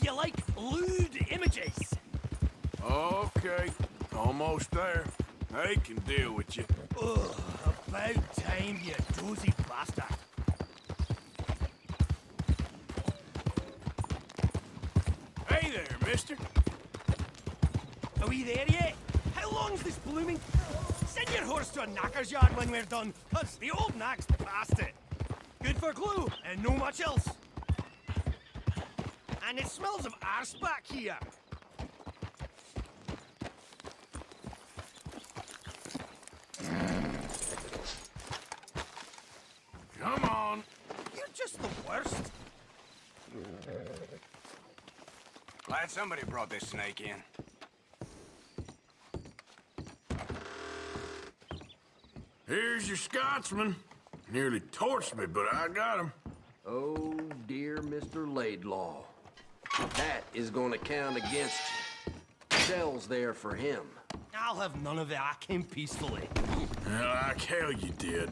you like lewd images? Okay, almost there. I can deal with you. Ugh, about time, you dozy bastard. Hey there, mister. Are we there yet? How long's this blooming... Send your horse to a knacker's yard when we're done, 'cause the old knack's past it. Good for glue, and no much else. And it smells of arse back here. Come on. You're just the worst. Glad somebody brought this snake in. Here's your Scotsman. Nearly torched me, but I got him. Oh, dear Mr. Laidlaw. That is gonna count against you. Cell's there for him. I'll have none of it. I came peacefully. Well, like hell you did.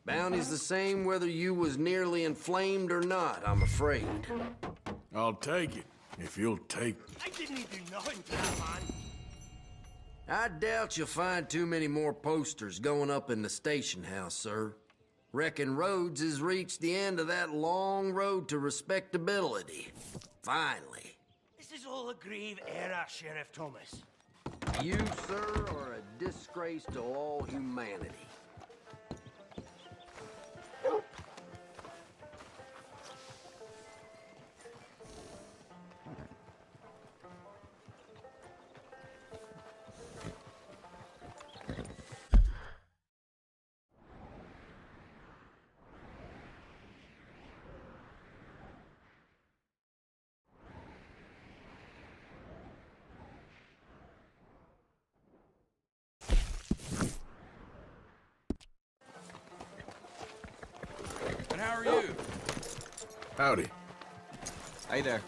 Bounty's the same whether you was nearly inflamed or not, I'm afraid. I'll take it, if you'll take... I didn't do nothing to that man. I doubt you'll find too many more posters going up in the station house, sir. Reckon Rhodes has reached the end of that long road to respectability. Finally. This is all a grave error, Sheriff Thomas. You, sir, are a disgrace to all humanity. And how are you? Howdy. Hey there.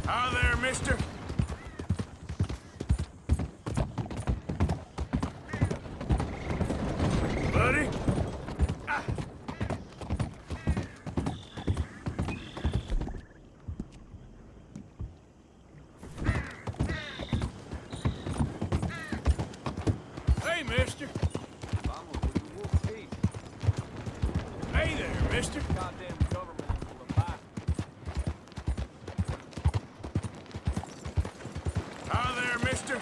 Hi there, mister. Buddy? Hey, mister. Hey there, mister. Goddamn government full of back. Hi there, mister.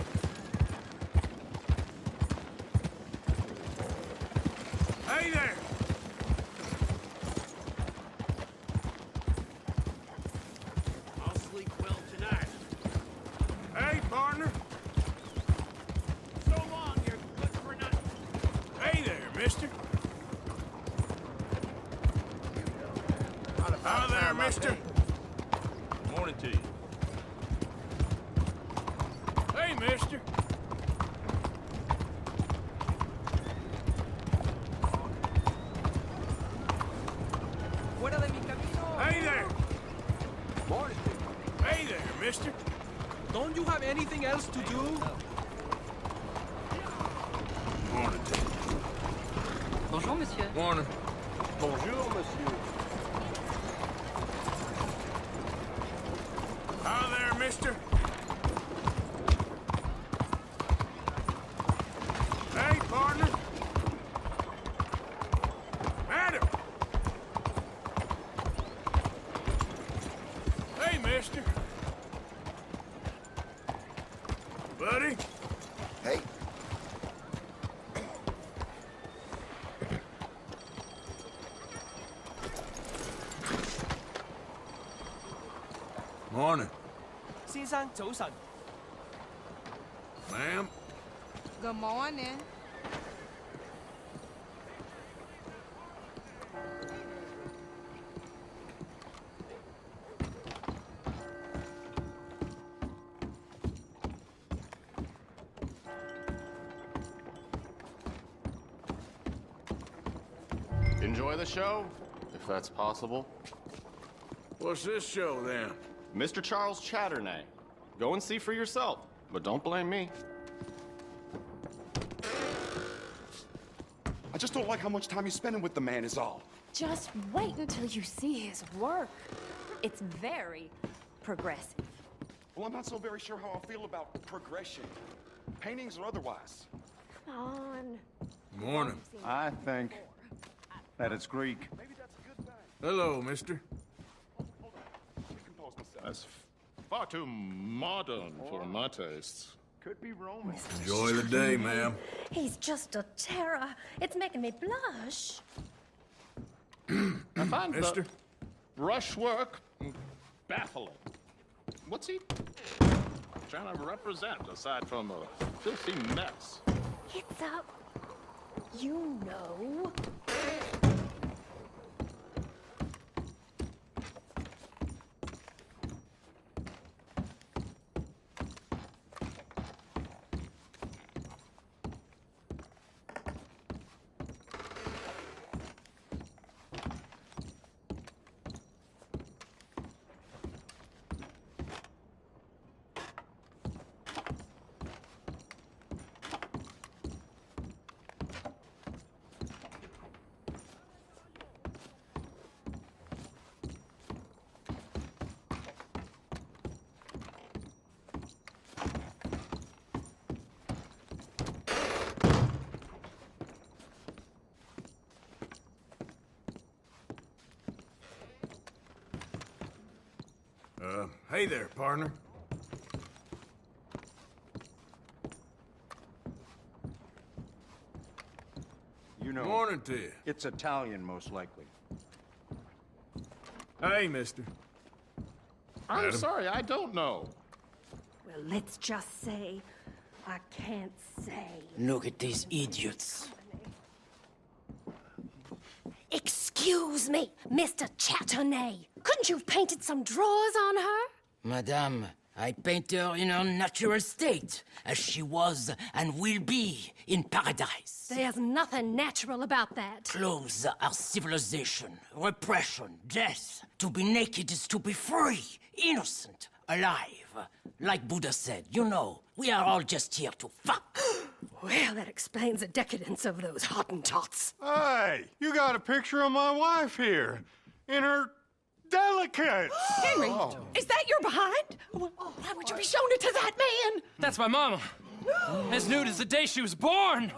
Hey there. I'll sleep well tonight. Hey, partner. So long, you're good for nothing. Hey there, mister. Hi there, mister. Morning to you. Hey, mister. Fuera de mi camino. Hey there. Morning. Hey there, mister. Don't you have anything else to do? Morning. Bonjour, monsieur. Morning. Bonjour, monsieur. Hi there, mister. Hey, partner. Madam. Hey, mister. Buddy. Hey, Morning. 先生早晨。 Ma'am. Good morning. Enjoy the show, if that's possible. What's this show, then? Mr. Charles Châtenay. Go and see for yourself, but don't blame me. I just don't like how much time you're spending with the man is all. Just wait until you see his work. It's very progressive. Well, I'm not so very sure how I feel about progression. Paintings or otherwise. Come on. Morning. I think that it's Greek. Maybe that's a good thing. Hello, mister. Hold on. Recompose myself. That's far too modern for my tastes. Could be Roman. Enjoy the day, ma'am. He's just a terror. It's making me blush. I find Mister? the brushwork baffling. What's he trying to represent aside from a filthy mess? It's up. You know. Hey there, partner. You know, Morning to you. it's Italian, most likely. Hey, mister. I'm Madam? sorry, I don't know. Well, let's just say I can't say. Look at these idiots. Excuse me, Mr. Châtenay. Couldn't you have painted some drawers on her? Madame, I paint her in her natural state, as she was and will be in paradise. There's nothing natural about that. Clothes are civilization, repression, death. To be naked is to be free, innocent, alive. Like Buddha said, you know, we are all just here to fuck. Well, that explains the decadence of those Hottentots. Hey, you got a picture of my wife here. In her delicates. Henry, is that your behind? Why would you be showing it to that man? That's my mama. As nude as the day she was born.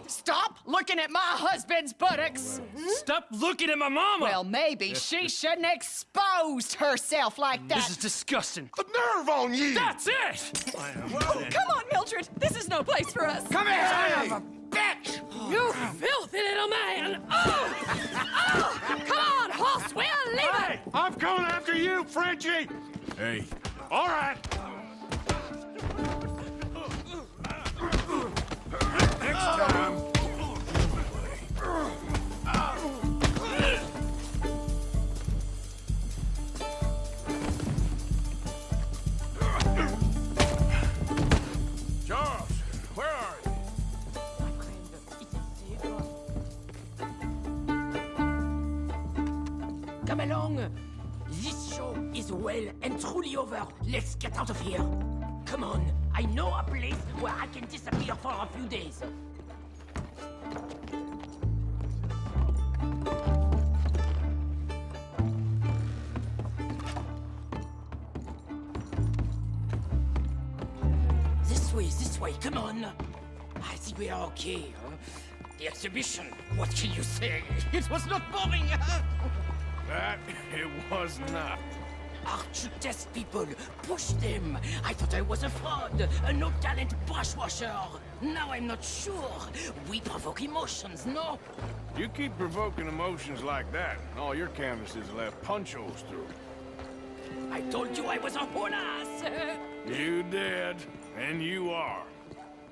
Stop looking at my husband's buttocks. Stop looking at my mama. Well, maybe she shouldn't have exposed herself like that. This is disgusting. A nerve on you! That's it! Come on, Mildred. This is no place for us. Come here, son of a bitch! You filthy little man! Oh! Oh! Come on, horse, we'll leave it! Hey, I'm coming after you, Frenchie! Hey, All right. next time. Charles, where are you? Come along. This show is well and truly over. Let's get out of here. Come on. I know a place where I can disappear for a few days. This way, come on. I think we are okay, huh? The exhibition, what can you say? It was not boring, huh? That it was not. Art should test people, push them. I thought I was a fraud, a no-talent brushwasher. Now I'm not sure. We provoke emotions, no? You keep provoking emotions like that, all your canvases will have punch holes through. I told you I was a whole ass. You did, and you are.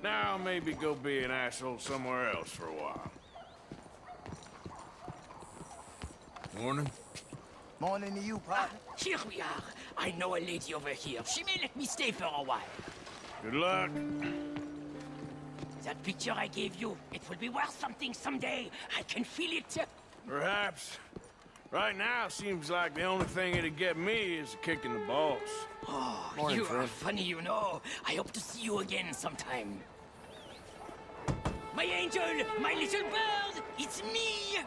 Now maybe go be an asshole somewhere else for a while. Morning. Morning to you, partner. Here we are. I know a lady over here. She may let me stay for a while. Good luck. That picture I gave you, it will be worth something someday. I can feel it. Perhaps. Right now, seems like the only thing it'd get me is a kick in the balls. Oh, Morning, you friend. are funny, you know. I hope to see you again sometime. My angel, my little bird, it's me!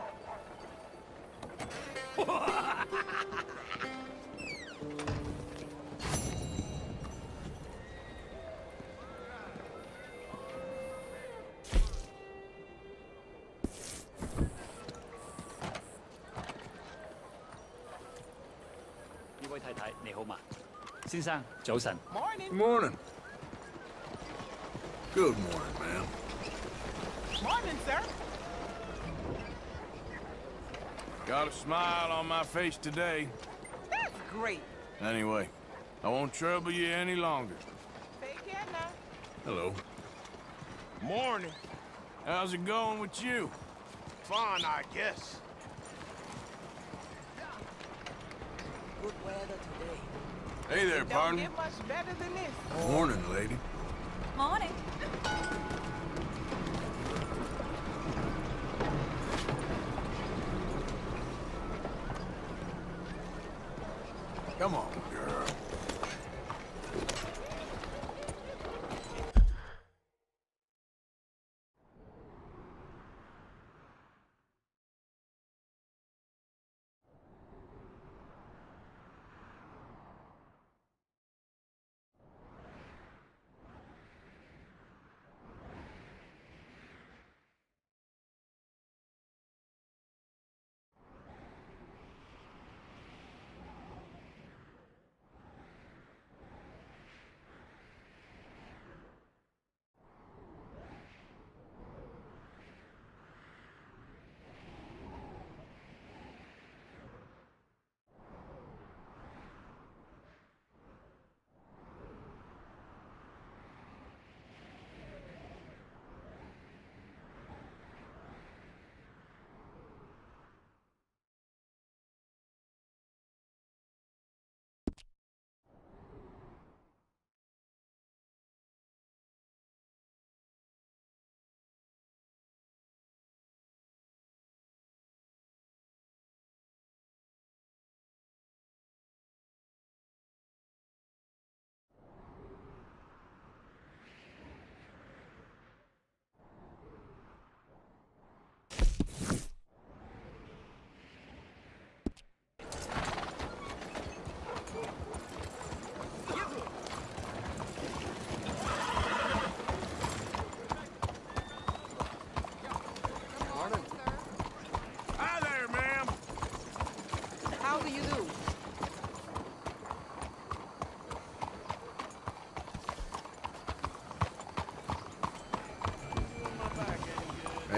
Morning. Morning. Good morning, ma'am. Morning, sir. Got a smile on my face today. That's great. Anyway, I won't trouble you any longer. Take care now. Hello. Morning. How's it going with you? Fine, I guess. Good weather today. Hey there, Don't partner. get much better than this. Morning, lady. Morning. Come on, girl.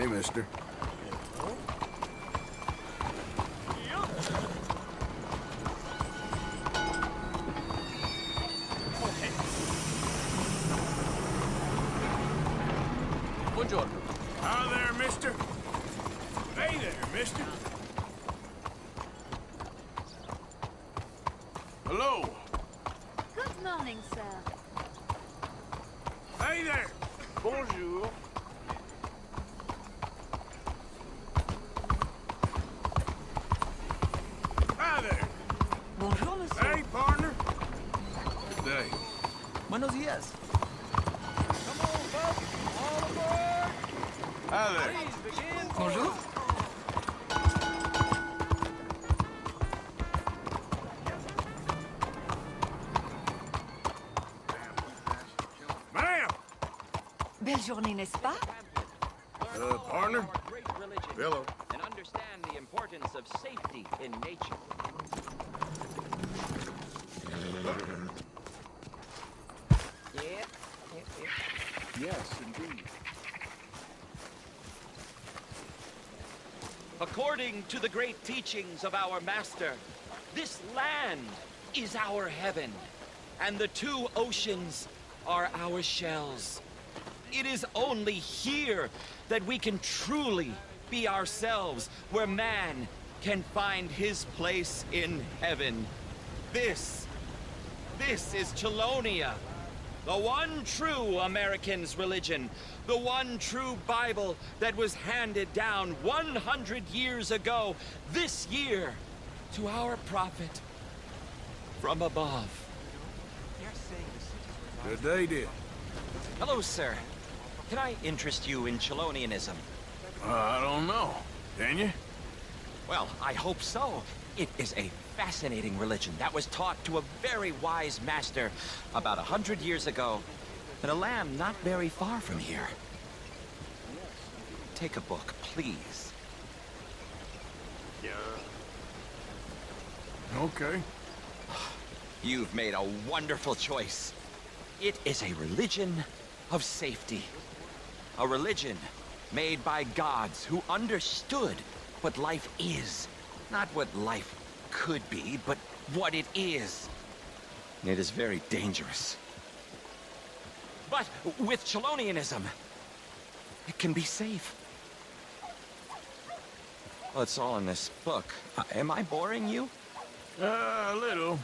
mister. Buongiorno. Hi there, mister. Hey there, mister. Hello. Good morning, sir. Hey there. Bonjour. Hi there. Bonjour, monsieur. Hey, partner. Good day. Buenos días. Come on, folks. All aboard. Hi there. Please begin. Bonjour. Ma'am. Belle journée, n'est-ce pas? Partner. Great religion. Hello. And understand the importance of safety in nature. Yes, indeed. According to the great teachings of our master, this land is our heaven, and the two oceans are our shells. It is only here that we can truly be ourselves, where man can find his place in heaven. This is Chelonia, the one true American's religion, the one true Bible that was handed down 100 years ago, this year, to our prophet from above. Good day, dear. Hello, sir. Can I interest you in Chelonianism? I don't know. Can you? Well, I hope so. It is a fascinating religion that was taught to a very wise master about 100 years ago in a land not very far from here. Take a book, please. Okay. You've made a wonderful choice. It is a religion of safety. A religion made by gods who understood what life is. Not what life could be, but what it is. It is very dangerous. But with Chelonianism, it can be safe. Well, it's all in this book. Am I boring you? A little.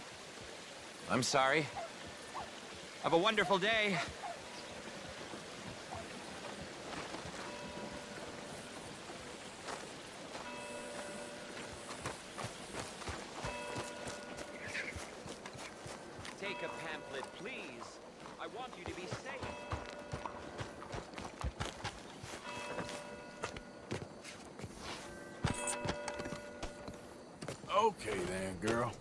I'm sorry. Have a wonderful day. Take a pamphlet, please. I want you to be safe. Okay then, girl.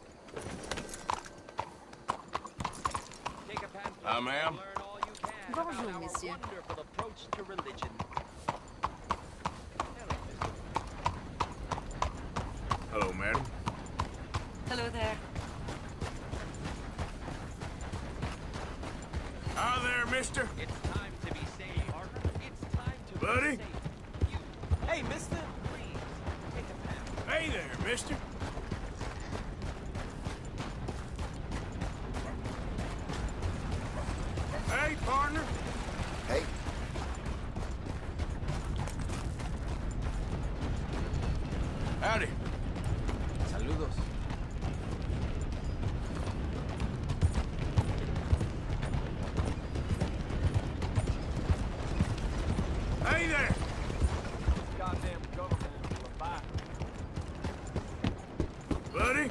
Take a pamphlet. Hi, ma'am. Learn all you can Bonjour, about our monsieur. wonderful approach to religion. Hello, madam. Hello there. Hi there, mister. It's time to be safe, Parker. It's time to Buddy? be safe. You, Hey, mister. please, take a pamphlet. Hey there, mister. Hey, partner. Hey, Howdy. saludos. Hey there. Goddamn government is a bite. Buddy.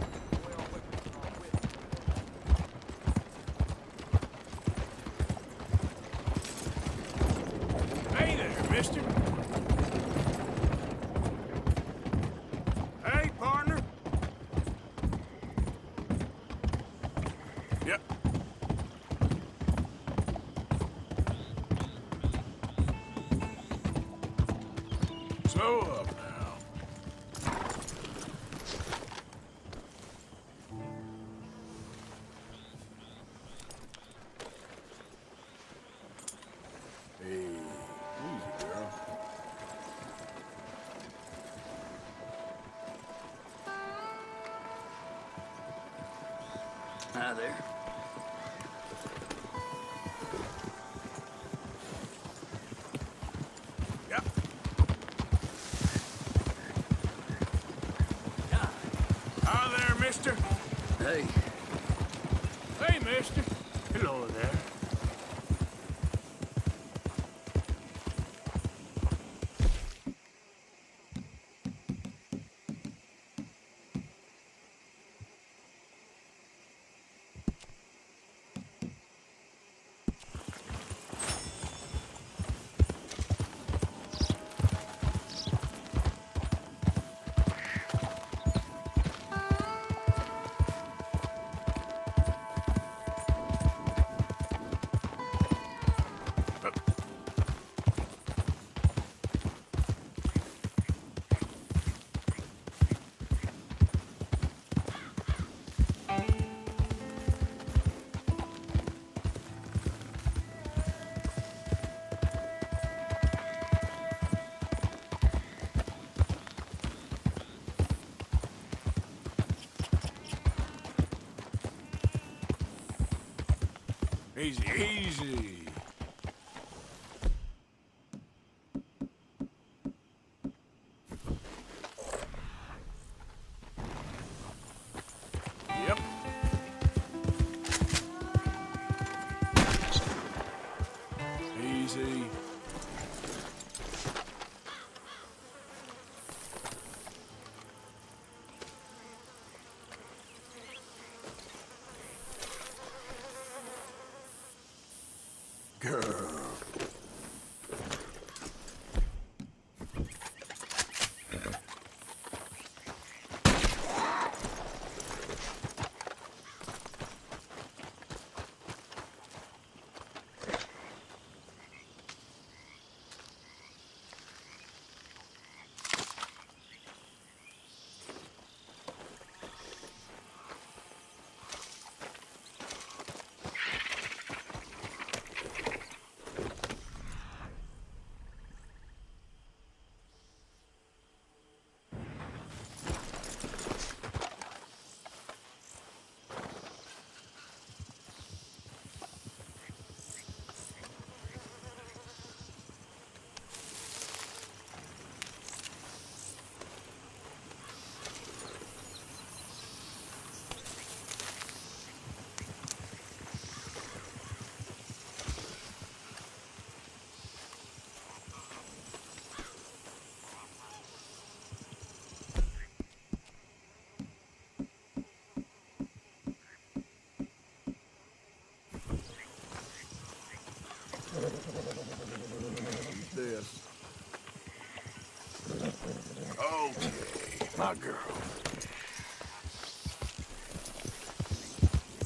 Hey there, mister. Hey, partner. Yep. So up now. Hey, easy, girl. Hey. Hey, mister. Hello there. Easy, easy. Yep. Easy. Girl. This. Okay, my girl.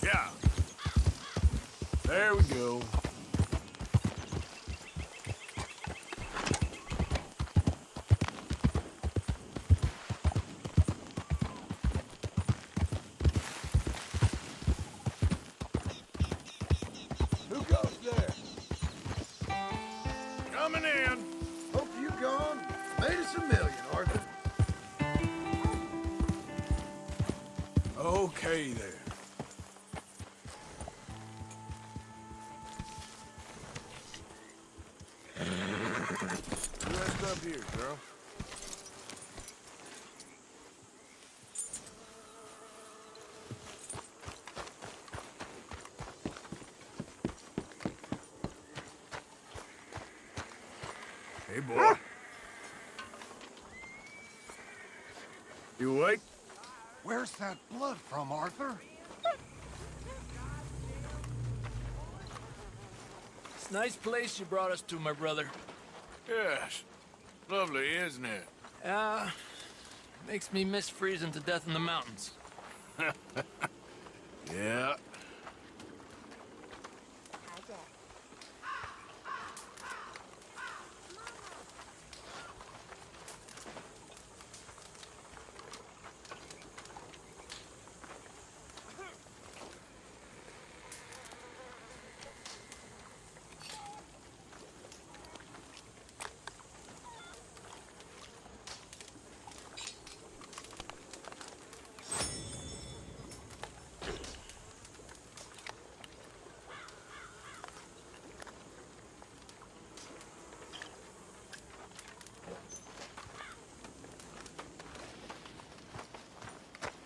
Yeah. There we go. Who goes there? Coming in. Hope you gone. Made us a million, Arthur. Okay there. Rest up here, girl. Hey, boy. You awake? Where's that blood from, Arthur? It's a nice place you brought us to, my brother. Yes. Lovely, isn't it? Makes me miss freezing to death in the mountains. Yeah.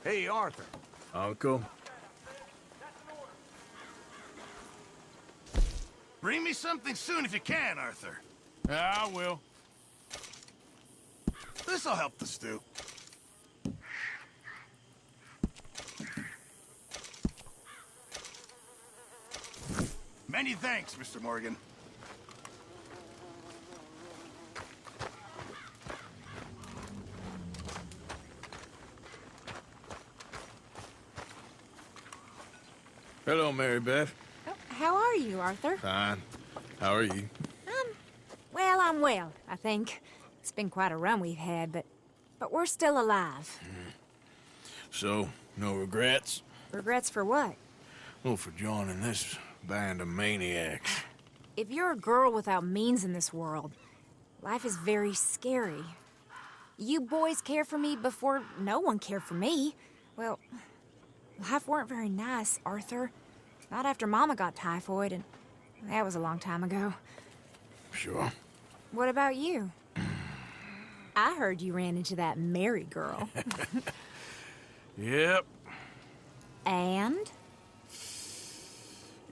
Hey, Arthur. Uncle? Bring me something soon if you can, Arthur. Yeah, I will. This'll help the stew. Many thanks, Mr. Morgan. Hello, Mary Beth. Oh, how are you, Arthur? Fine. How are you? Well, I'm well, I think. It's been quite a run we've had, but we're still alive. So, no regrets? Regrets for what? Well, for joining this band of maniacs. If you're a girl without means in this world, life is very scary. You boys cared for me before no one cared for me. Well, life weren't very nice, Arthur. Not after Mama got typhoid, and that was a long time ago. Sure. What about you? I heard you ran into that Mary girl. Yep. And?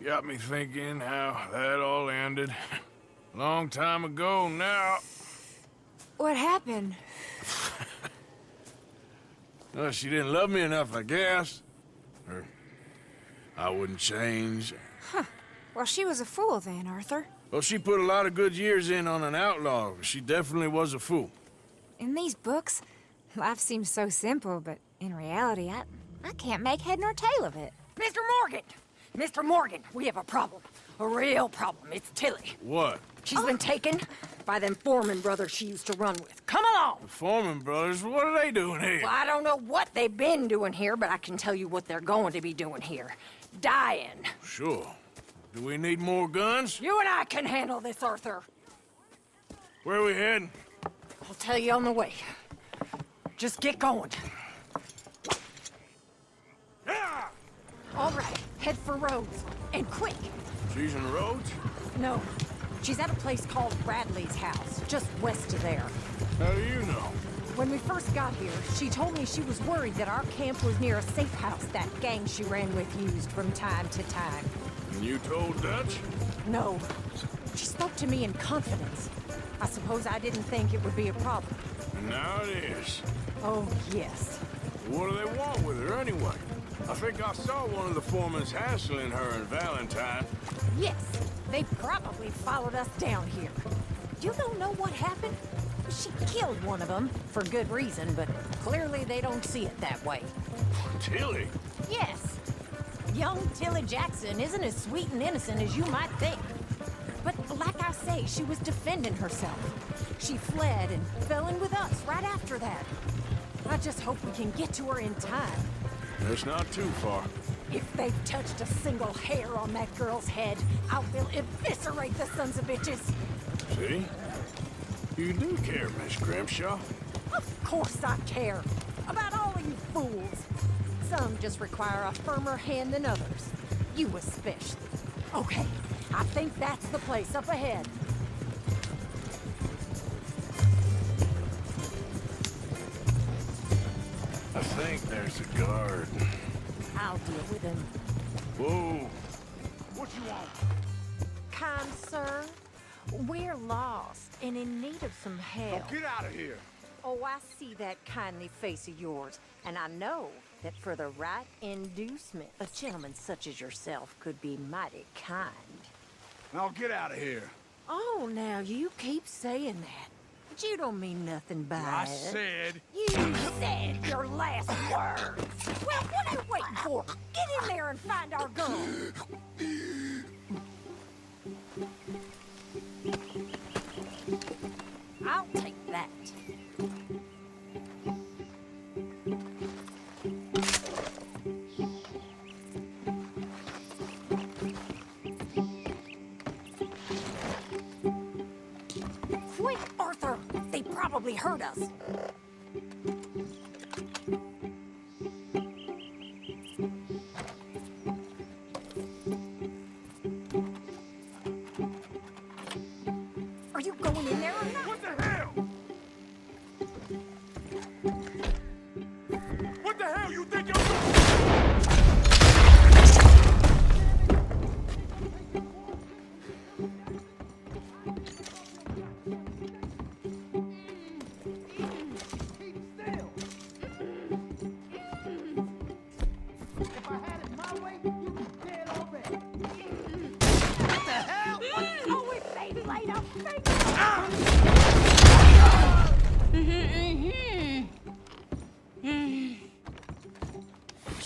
Got me thinking how that all ended. Long time ago now. What happened? Well, she didn't love me enough, I guess. Or I wouldn't change. Huh. Well, she was a fool then, Arthur. Well, she put a lot of good years in on an outlaw. She definitely was a fool. In these books, life seems so simple, but in reality, I can't make head nor tail of it. Mr. Morgan! Mr. Morgan, we have a problem. A real problem. It's Tilly. What? She's been taken by them Foreman brothers she used to run with. Come along! The Foreman brothers? What are they doing here? Well, I don't know what they've been doing here, but I can tell you what they're going to be doing here. Dying. Sure. Do we need more guns? You and I can handle this, Arthur. Where are we heading? I'll tell you on the way. Just get going. Yeah! All right, head for Rhodes. And quick. She's in Rhodes? No. She's at a place called Bradley's house, just west of there. How do you know? When we first got here, she told me she was worried that our camp was near a safe house that gang she ran with used from time to time. And you told Dutch? No. She spoke to me in confidence. I suppose I didn't think it would be a problem. And now it is. Oh, yes. What do they want with her anyway? I think I saw one of the foremans hassling her and Valentine. Yes, they probably followed us down here. You don't know what happened? She killed one of them, for good reason, but clearly they don't see it that way. Tilly? Yes. Young Tilly Jackson isn't as sweet and innocent as you might think. But like I say, she was defending herself. She fled and fell in with us right after that. I just hope we can get to her in time. That's not too far. If they've touched a single hair on that girl's head, I will eviscerate the sons of bitches. See? You do care, Miss Grimshaw. Of course I care. About all of you fools. Some just require a firmer hand than others. You especially. Okay, I think that's the place up ahead. I think there's a guard. I'll deal with him. Whoa. What you want? Kind sir, we're lost and in need of some help. Now get out of here. Oh, I see that kindly face of yours, and I know that for the right inducement, a gentleman such as yourself could be mighty kind. Now get out of here. Oh, now you keep saying that. But you don't mean nothing by I it. said... You said your last words. Well, what are you waiting for? Get in there and find our girl. I'll take that. Quick, Arthur! They probably heard us. Are you going in there or not? What the hell? What the hell you think you're doing?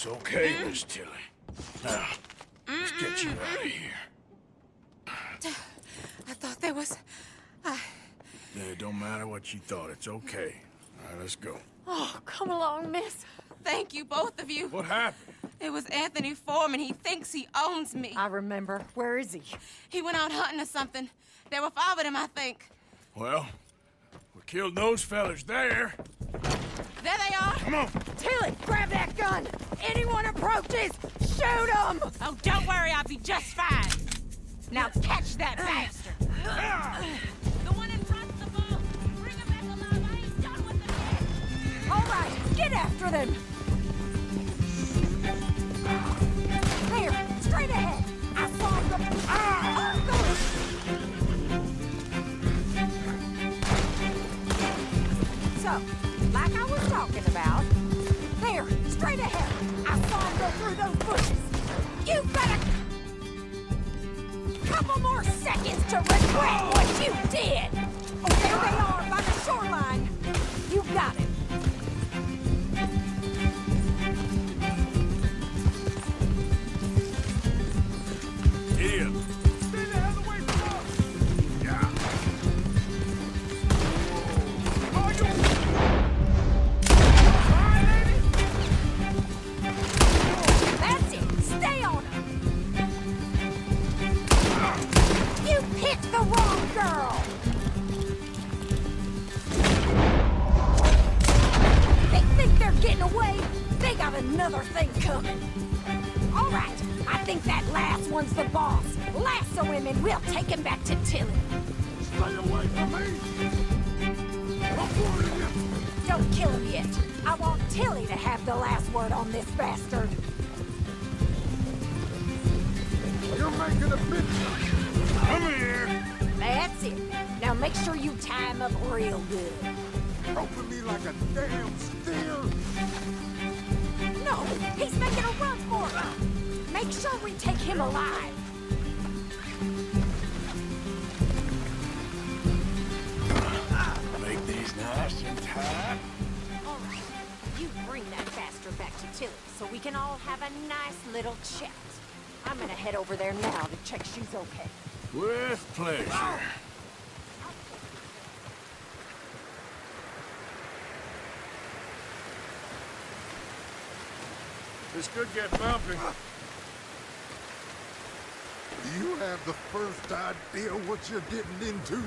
It's okay, Miss Tilly. Now, let's get you out of here. I thought there was... It don't matter what you thought. It's okay. All right, let's go. Oh, come along, miss. Thank you, both of you. What happened? It was Anthony Foreman. He thinks he owns me. I remember. Where is he? He went out hunting or something. There were 5 of them, I think. Well, we killed those fellas there. There they are. Come on. Tilly, grab that gun. Anyone approaches, shoot them. Oh, don't worry. I'll be just fine. Now catch that bastard. The one in front's the ball. Bring him back alive. I ain't done with them yet. All right, get after them. There, straight ahead. I saw them. So, like I was talking about, there, straight ahead. I saw them go through those bushes. You've got a couple more seconds to regret what you did. Oh, there they are by the shoreline. You got it. Ian. Stay the hell away from us! Yeah. That's it. Stay on them. You picked the wrong girl. They think they're getting away. They got another thing coming. All right. I think that last one's the boss. Lasso him and we'll take him back to Tilly. Stay away from me! I'm warning you! Don't kill him yet. I want Tilly to have the last word on this bastard. You're making a bitch! Come here. That's it. Now make sure you tie him up real good. Roping me like a damn steer! No, he's making a run for it. Make sure we take him alive. Make these nice and tight. All right, you bring that bastard back to Tilly so we can all have a nice little chat. I'm gonna head over there now to check she's okay. With pleasure. This could get bumpy. You have the first idea what you're getting into.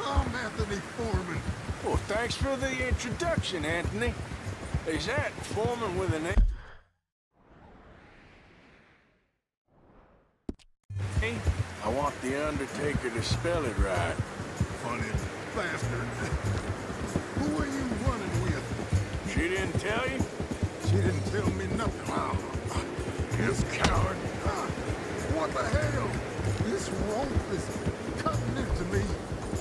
I'm Anthony Foreman. Well, thanks for the introduction, Anthony. Is that Foreman with an A? I want the Undertaker to spell it right. Funny bastard. Who are you running with? She didn't tell you? She didn't tell me nothing. You coward. What the hell? This rope is cutting into me.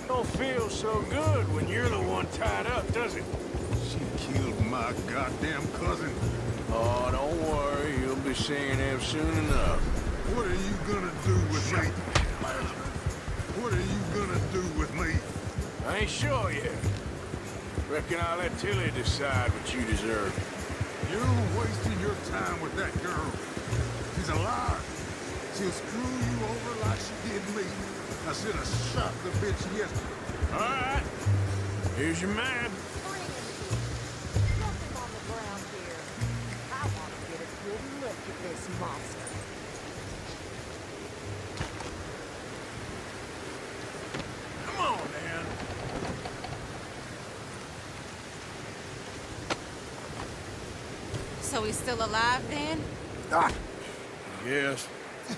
Don't feel so good when you're the one tied up, does it? She killed my goddamn cousin. Oh, don't worry. You'll be seeing him soon enough. What are you gonna do with me? What are you gonna do with me? I ain't sure yet. Reckon I'll let Tilly decide what you deserve. You're wasting your time with that girl. She's a liar. She'll screw you over like she did me. I should have shot the bitch yesterday. All right. Here's your man. Nothing on the ground here. I want to get a good look at this monster. Come on, man. So he's still alive then? Yes.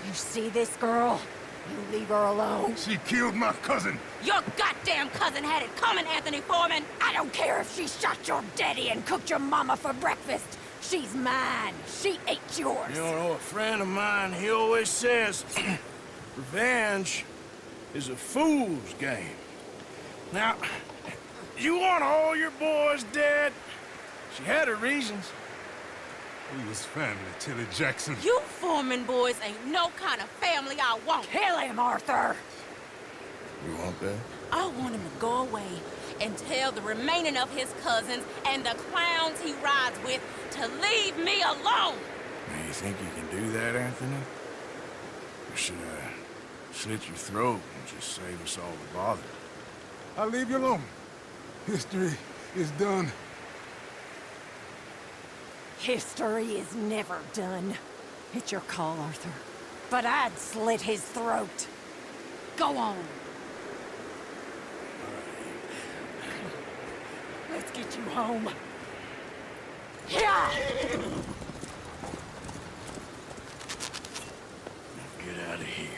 You see this girl? You leave her alone. She killed my cousin. Your goddamn cousin had it coming, Anthony Foreman. I don't care if she shot your daddy and cooked your mama for breakfast. She's mine. She ate yours. You know, a friend of mine, he always says, revenge is a fool's game. Now, you want all your boys dead? She had her reasons. We was family, Tilly Jackson. You Foreman boys ain't no kind of family I want. Kill him, Arthur. You want that? I want him to go away and tell the remaining of his cousins and the clowns he rides with to leave me alone! Now, you think you can do that, Anthony? Or should I slit your throat and just save us all the bother? I'll leave you alone. History is done. History is never done. It's your call, Arthur. But I'd slit his throat. Go on. Let's get you home. Yeah! Get out of here.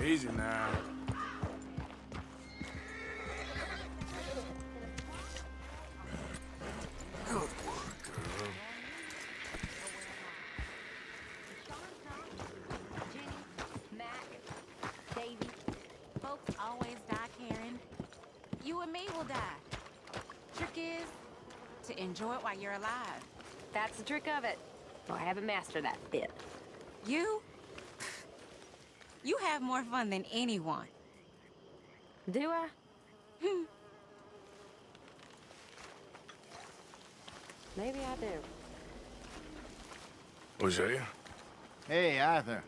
Easy now. Good work, girl. Jenny, Mac, Davy, folks always die caring. You and me will die. Trick is to enjoy it while you're alive. That's the trick of it. Well, I haven't mastered that bit. You? You have more fun than anyone. Do I? Maybe I do. Hosea? Hey, Arthur.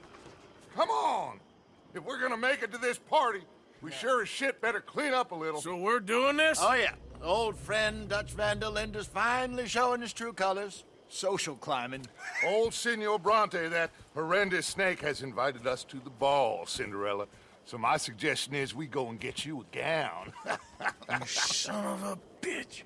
Come on! If we're gonna make it to this party, we sure as shit better clean up a little. So we're doing this? Oh, yeah. Old friend Dutch Vandal Linde's finally showing his true colors. Social climbing. Old Senor Bronte, that horrendous snake, has invited us to the ball, Cinderella. So my suggestion is we go and get you a gown. You son of a bitch.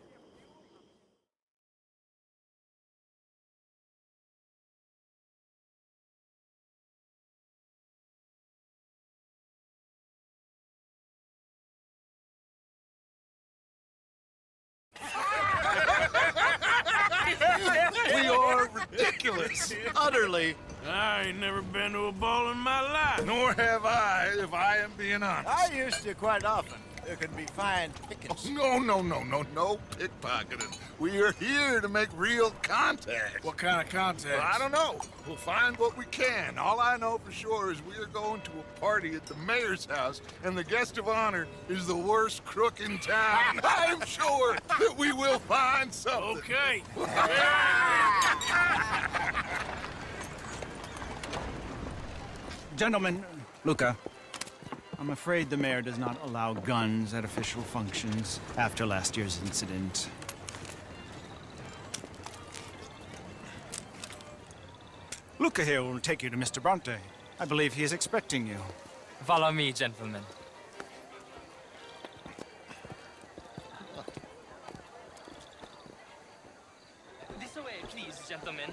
ridiculous. Utterly. I ain't never been to a ball in my life. Nor have I, if I am being honest. I used to quite often. There can be fine pickings. No pickpocketing. We are here to make real contact. What kind of contact? Well, I don't know. We'll find what we can. All I know for sure is we are going to a party at the mayor's house, and the guest of honor is the worst crook in town. I'm sure that we will find something. Okay. Gentlemen, Luca, I'm afraid the mayor does not allow guns at official functions after last year's incident. Luca here will take you to Mr. Bronte. I believe he is expecting you. Follow me, gentlemen. This way, please, gentlemen.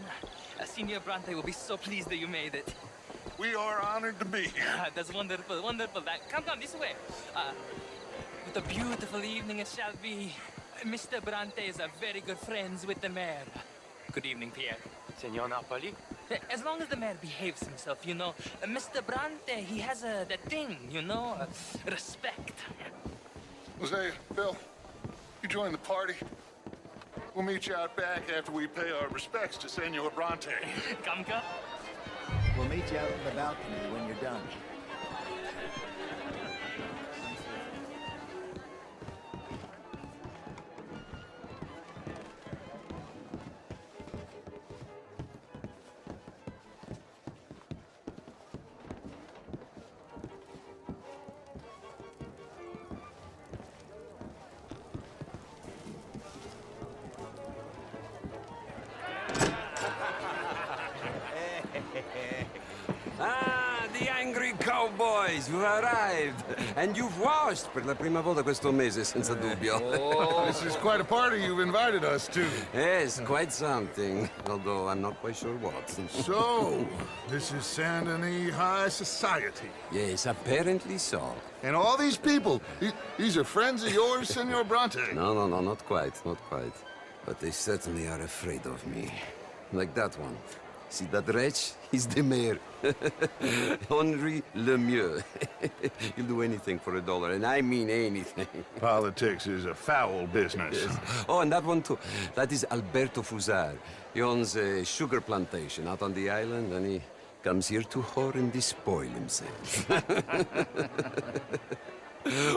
Senior Bronte will be so pleased that you made it. We are honored to be here. That's wonderful, wonderful. Come, this way. What a beautiful evening it shall be. Mr. Bronte is a very good friends with the mayor. Good evening, Pierre. Senor Napoli? As long as the mayor behaves himself, you know. Mr. Bronte, he has that thing, you know, respect. Hosea, Bill, you join the party. We'll meet you out back after we pay our respects to Senor Bronte. Come. We'll meet you out on the balcony when you're done. The angry cowboys, you've arrived. And you've washed per la prima volta questo mese, senza dubbio. This is quite a party you've invited us to. Yes, quite something. Although I'm not quite sure what. So, this is Saint Denis High Society. Yes, apparently so. And all these people, these are friends of yours, Senor Bronte? No, not quite. But they certainly are afraid of me. Like that one. See that wretch? He's the mayor. Henri Lemieux. He'll do anything for $1, and I mean anything. Politics is a foul business. Yes. Oh, and that one too. That is Alberto Fusar. He owns a sugar plantation out on the island, and he comes here to whore and despoil himself.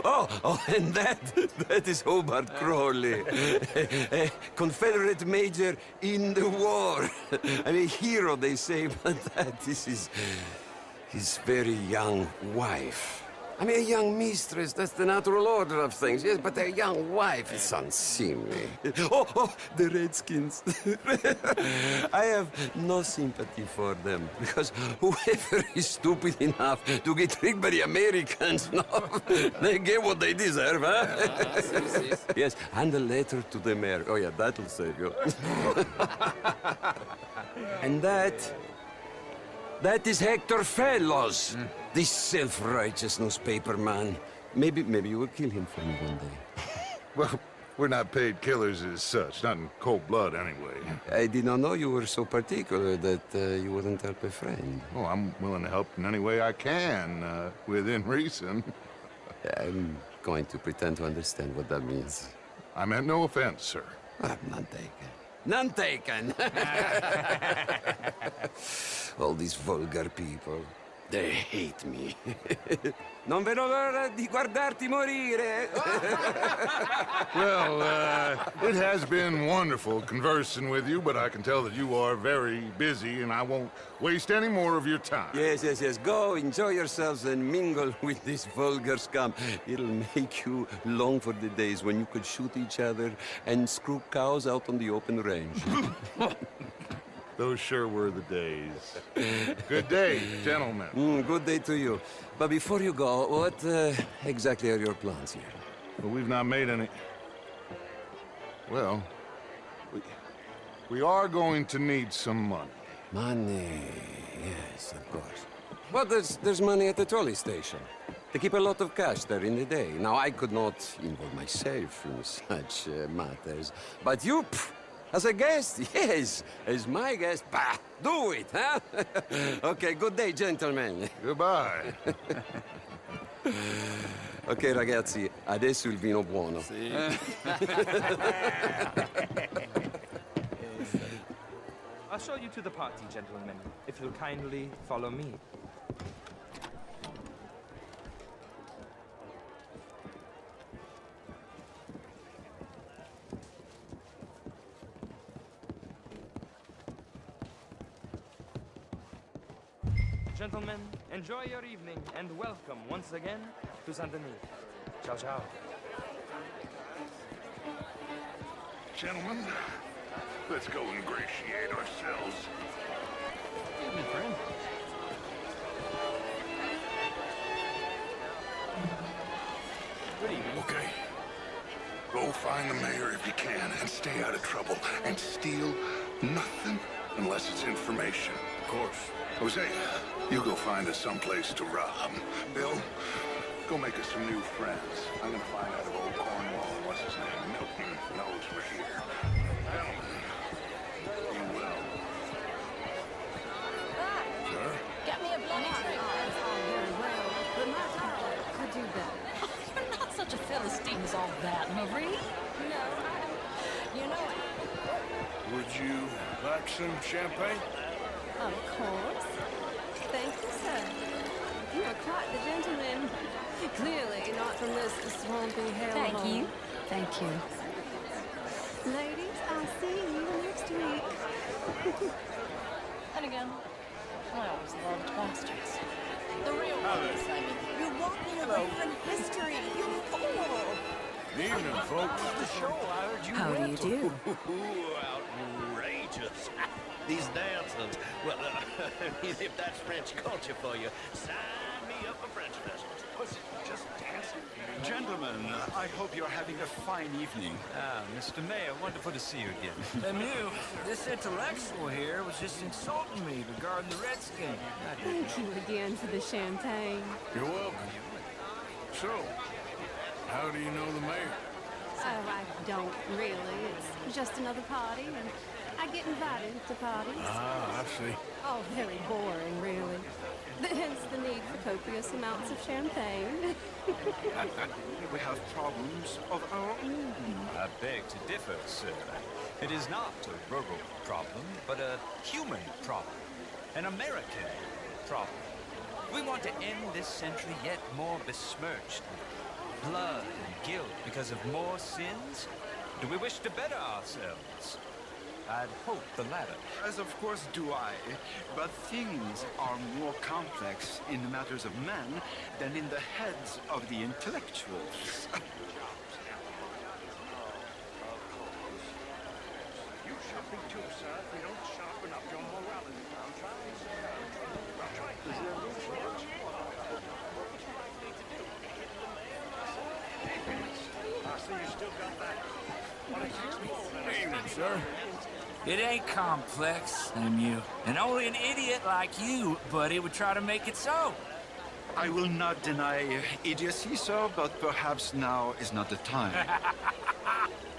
Oh, and that is Hobart Crawley, a Confederate major in the war. I mean, hero, they say, but that is his very young wife. I mean, a young mistress, that's the natural order of things, yes, but a young wife is unseemly. Oh, the Redskins. I have no sympathy for them, because whoever is stupid enough to get tricked by the Americans, no, they get what they deserve, huh? Yes, and a letter to the mayor. Oh, yeah, that'll save you. And that is Hector Fellows. This self-righteous newspaper man. Maybe you will kill him for me one day. Well, we're not paid killers as such, not in cold blood anyway. I did not know you were so particular that you wouldn't help a friend. Oh, I'm willing to help in any way I can, within reason. I'm going to pretend to understand what that means. I meant no offense, sir. None taken. None taken! All these vulgar people. They hate me. Non vedo l'ora di guardarti morire. Well, it has been wonderful conversing with you, but I can tell that you are very busy, and I won't waste any more of your time. Yes. Go, enjoy yourselves, and mingle with this vulgar scum. It'll make you long for the days when you could shoot each other and screw cows out on the open range. Those sure were the days. Good day, gentlemen. Good day to you. But before you go, what exactly are your plans here? Well, we've not made any... Well, we are going to need some money. Money, yes, of course. Well, there's money at the trolley station. They keep a lot of cash there in the day. Now, I could not involve myself in such matters. But you, As a guest? Yes. As my guest? Bah, do it, huh? Okay, good day, gentlemen. Goodbye. Ok, ragazzi, adesso il vino buono. Sì. I'll show you to the party, gentlemen, if you'll kindly follow me. Gentlemen, enjoy your evening and welcome once again to Saint Denis. Ciao, ciao. Gentlemen, let's go ingratiate ourselves. Evening, friend. Good evening. Okay. Go find the mayor if you can and stay out of trouble. And steal nothing unless it's information. Of course. Hosea, you go find us someplace to rob. Bill, go make us some new friends. I'm gonna find out if old Cornwall and what's his name, Milton, knows we're here. Gentlemen, you will. Sir? Get me a bloody drink. That's all very well, but my daughter could do better. You're not such a Philistine as all that, Marie. No, you know it. Would you like some champagne? Of course. Thank you, sir. You are quite the gentleman. Clearly not from this swampy hellhole. Thank you. Thank you. Ladies, I'll see you next week. And again, I always loved bastards. The real ones, I mean. You're walking away from history, you fool! Evening, folks. The show, I heard you How do went you do? Outrageous. These dancers. Well, if that's French culture for you, sign me up for French festivals. Was it just dancing? Gentlemen, I hope you're having a fine evening. Ah, Mr. Mayor, wonderful to see you again. And you, this intellectual here was just insulting me regarding the Redskin. Thank you again for the champagne. You're welcome. So, how do you know the mayor? Oh, I don't really. It's just another party, and I get invited to parties. Ah, I see. Oh, very boring, really. Hence the need for copious amounts of champagne. We have problems of our own. I beg to differ, sir. It is not a rural problem, but a human problem. An American problem. We want to end this century yet more besmirched with blood and guilt because of more sins? Do we wish to better ourselves? I'd hope the latter. As of course do I, but things are more complex in the matters of men than in the heads of the intellectuals. You shopping too, sir, if we don't sharpen up your morality. I'm trying, sir. I'm trying. I see you still got that. Evening, sir. It ain't complex, MU. And only an idiot like you, buddy, would try to make it so. I will not deny idiocy, sir, but perhaps now is not the time.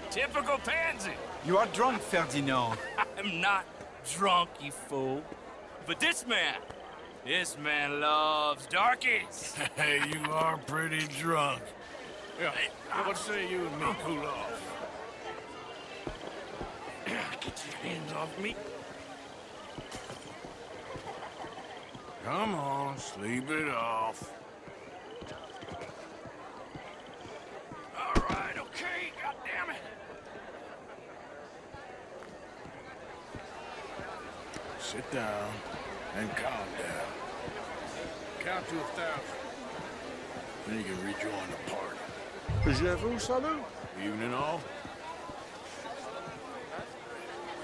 Typical pansy. You are drunk, Ferdinand. I'm not drunk, you fool. But this man loves darkies. Hey, you are pretty drunk. Yeah, what say you and me cool off? Get your hands off me. Come on, sleep it off. All right, okay, goddammit. Sit down and calm down. Count to 1,000. Then you can rejoin the party. Je vous salue. Evening all.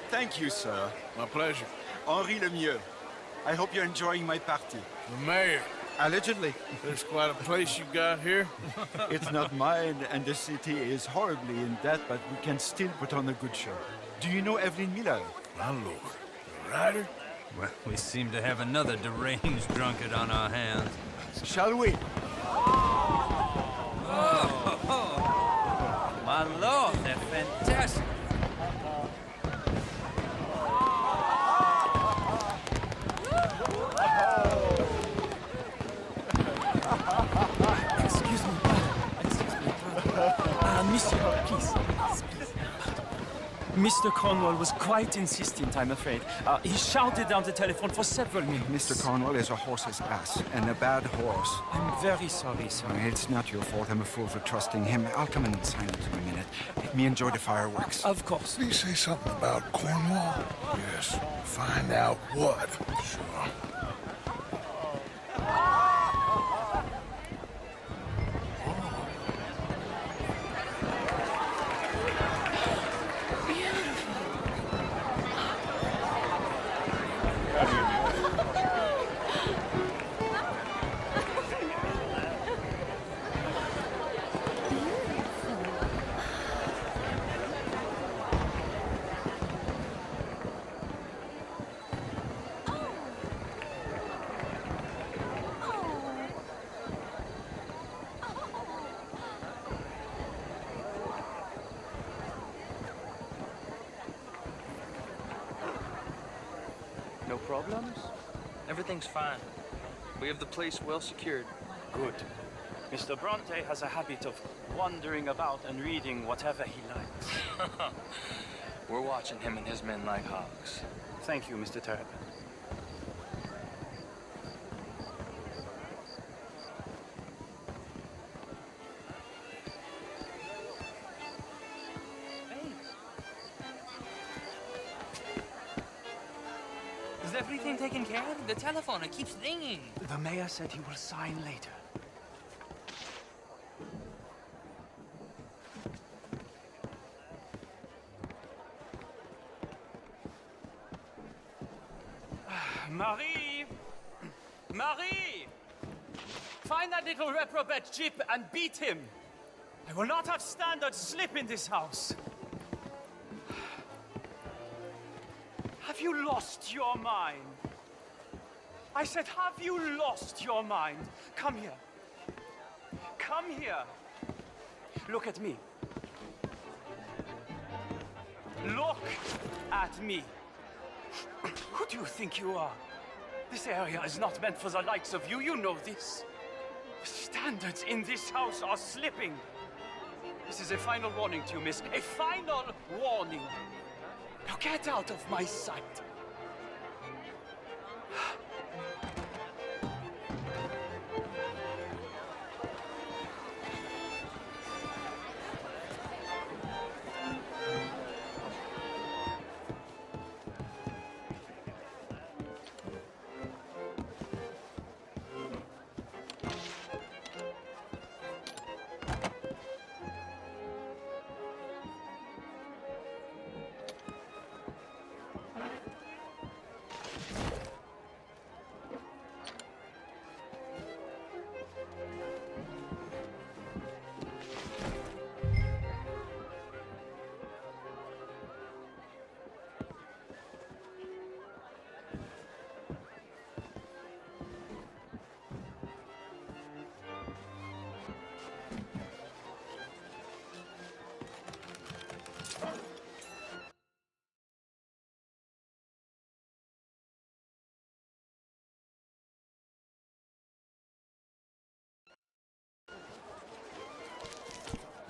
Thank you, sir. My pleasure. Henri Lemieux. I hope you're enjoying my party. The mayor. Allegedly. There's quite a place you got here. It's not mine, and the city is horribly in debt, but we can still put on a good show. Do you know Evelyn Miller? My lord. The writer? Well, we seem to have another deranged drunkard on our hands. Shall we? Oh, my lord, they're fantastic. Mr. Please. Mr. Cornwall was quite insistent, I'm afraid. He shouted down the telephone for several minutes. Mr. Cornwall is a horse's ass, and a bad horse. I'm very sorry, sir. It's not your fault. I'm a fool for trusting him. I'll come in and sign it for a minute. Let me enjoy the fireworks. Of course. Did he say something about Cornwall? Yes. Find out what. Sure. No problems? Everything's fine. We have the place well secured. Good. Mr. Bronte has a habit of wandering about and reading whatever he likes. We're watching him and his men like hawks. Thank you, Mr. Turpin. Is everything taken care of? The telephone, it keeps ringing. The mayor said he will sign later. Marie! Marie! Find that little reprobate Jip and beat him. I will not have standards slip in this house. Have you lost your mind? I said, have you lost your mind? Come here. Come here. Look at me. Look at me. Who do you think you are? This area is not meant for the likes of you. You know this. The standards in this house are slipping. This is a final warning to you, miss. A final warning. Now get out of my sight.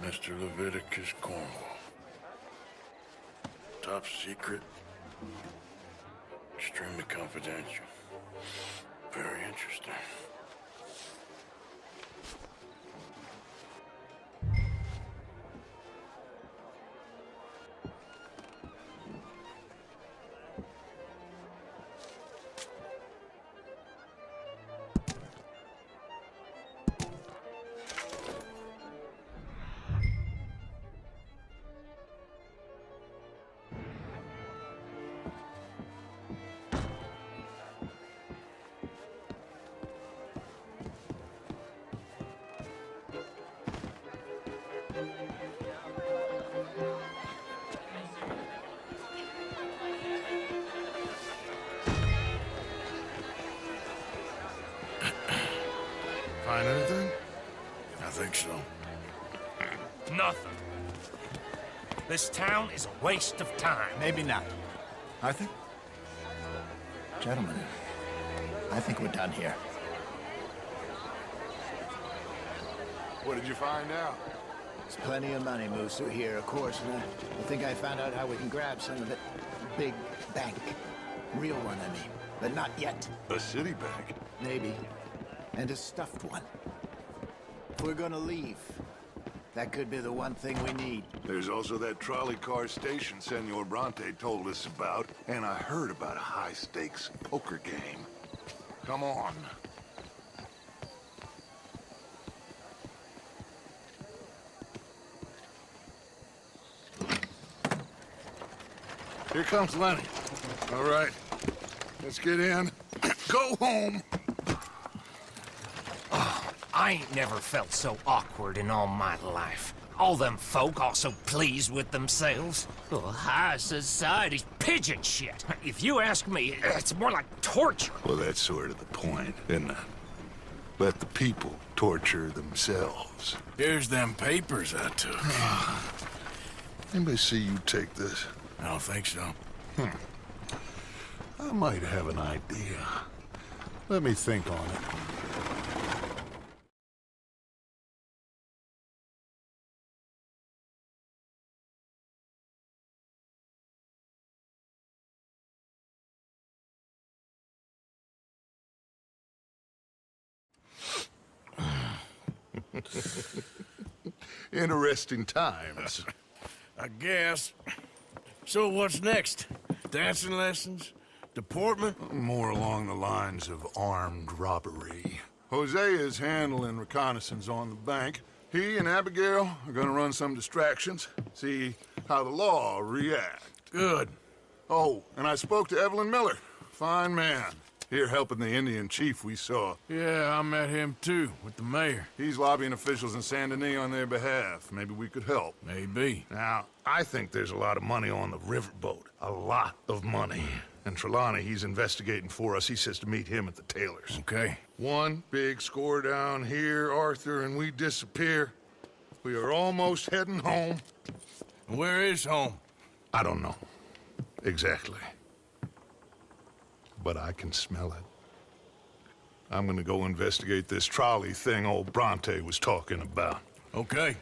Mr. Leviticus Cornwall. Top secret. Extremely confidential. Very interesting. Find anything? I think so. Nothing. This town is a waste of time. Maybe not. I think... Gentlemen, I think we're done here. What did you find out? There's plenty of money moves through here, of course, and I think I found out how we can grab some of it. Big bank. Real one, I mean. But not yet. A city bank? Maybe. And a stuffed one. If we're gonna leave, that could be the one thing we need. There's also that trolley car station Senor Bronte told us about, and I heard about a high-stakes poker game. Come on. Here comes Lenny. All right, let's get in. Go home. Oh, I ain't never felt so awkward in all my life. All them folk all so pleased with themselves. Oh, high society's pigeon shit. If you ask me, it's more like torture. Well, that's sort of the point, isn't it? Let the people torture themselves. Here's them papers I took. Anybody see you take this? I don't think so. I might have an idea. Let me think on it. Interesting times. I guess. So what's next? Dancing lessons? Deportment? More along the lines of armed robbery. Hosea is handling reconnaissance on the bank. He and Abigail are gonna run some distractions, see how the law reacts. Good. Oh, and I spoke to Evelyn Miller. Fine man. Here helping the Indian chief we saw. Yeah, I met him too, with the mayor. He's lobbying officials in Saint Denis on their behalf. Maybe we could help. Maybe. Now, I think there's a lot of money on the riverboat. A lot of money. And Trelawney, he's investigating for us. He says to meet him at the Taylor's. Okay. One big score down here, Arthur, and we disappear. We are almost heading home. Where is home? I don't know. Exactly. But I can smell it. I'm gonna go investigate this trolley thing old Bronte was talking about. Okay.